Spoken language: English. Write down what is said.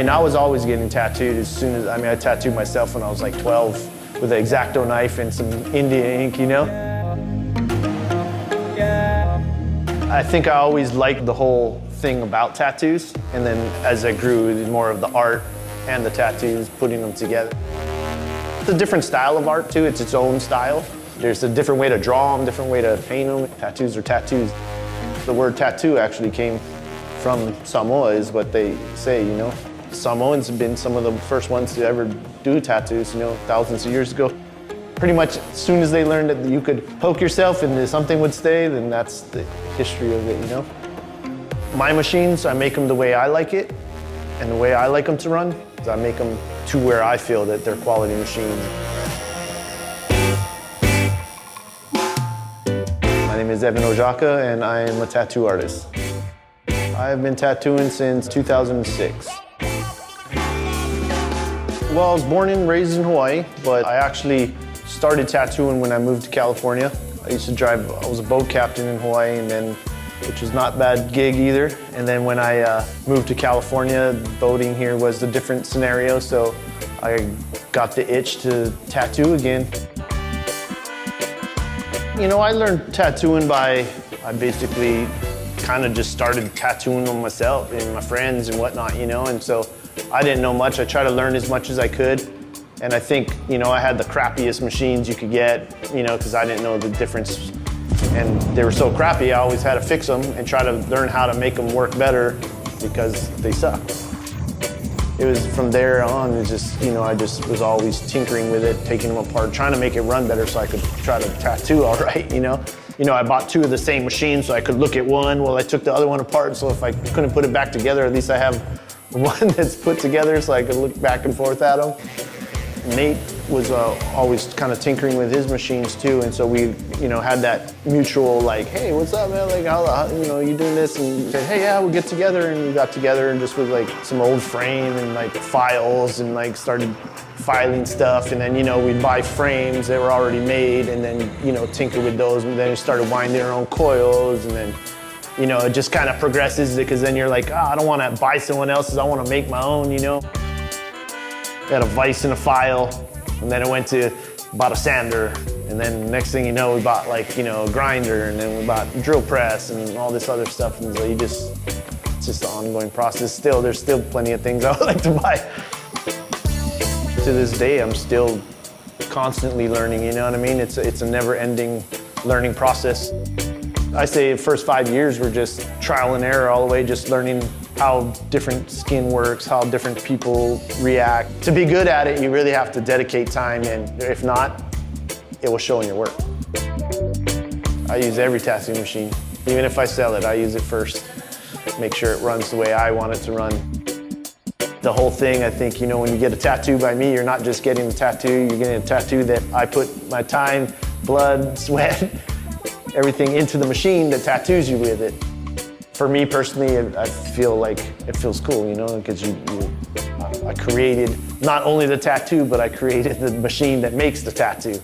mean, I was always getting tattooed as soon as, I tattooed myself when I was like 12 with an X-Acto knife and some India ink, you know? I think I always liked the whole thing about tattoos, and then as I grew, more of the art and the tattoos, putting them together. It's a different style of art too, it's its own style. There's a different way to draw them, different way to paint them. Tattoos are tattoos. The word tattoo actually came from Samoa, is what they say, you know. Samoans have been some of the first ones to ever do tattoos, you know, thousands of years ago. Pretty much as soon as they learned that you could poke yourself and something would stay, then that's the history of it, you know. My machines, I make them the way I like it, and the way I like them to run is I make them to where I feel that they're quality machines. My name is Evan Ojaka, and I am a tattoo artist. I've been tattooing since 2006. Well, I was born and raised in Hawaii, but I actually started tattooing when I moved to California. I used to drive, I was a boat captain in Hawaii, and then, which was not a bad gig either. And then when I moved to California, boating here was a different scenario, so I got the itch to tattoo again. You know, I learned tattooing I basically kind of just started tattooing on myself and my friends and whatnot, you know, and so I didn't know much. I tried to learn as much as I could, and I think, you know, I had the crappiest machines you could get, you know, because I didn't know the difference, and they were so crappy, I always had to fix them and try to learn how to make them work better because they sucked. It was from there on, it just, you know, I just was always tinkering with it, taking them apart, trying to make it run better so I could try to tattoo all right, you know? You know, I bought two of the same machines so I could look at one while I took the other one apart, so if I couldn't put it back together, at least I have one that's put together so I could look back and forth at them. Nate was always kind of tinkering with his machines too, and so we, you know, had that mutual like, hey, what's up, man? Like, how you know, you doing this? And he said, hey, yeah, we'll get together, and we got together and just with like some old frame and like files and like started filing stuff, and then, you know, we'd buy frames that were already made and then, you know, tinker with those, and then we started winding our own coils, and then, you know, it just kind of progresses because then you're like, I don't want to buy someone else's, I want to make my own, you know. Got a vise and a file, and then I went to bought a sander, and then next thing you know, we bought like, you know, a grinder, and then we bought a drill press and all this other stuff, and so it's just an ongoing process. Still, there's still plenty of things I would like to buy. To this day, I'm still constantly learning, you know what I mean? It's a never-ending learning process. I say the first 5 years were just trial and error all the way, just learning how different skin works, how different people react. To be good at it, you really have to dedicate time, and if not, it will show in your work. I use every tattoo machine. Even if I sell it, I use it first. Make sure it runs the way I want it to run. The whole thing, I think, you know, when you get a tattoo by me, you're not just getting a tattoo, you're getting a tattoo that I put my time, blood, sweat, everything into the machine that tattoos you with it. For me personally, I feel like it feels cool, you know, because I created not only the tattoo, but I created the machine that makes the tattoo.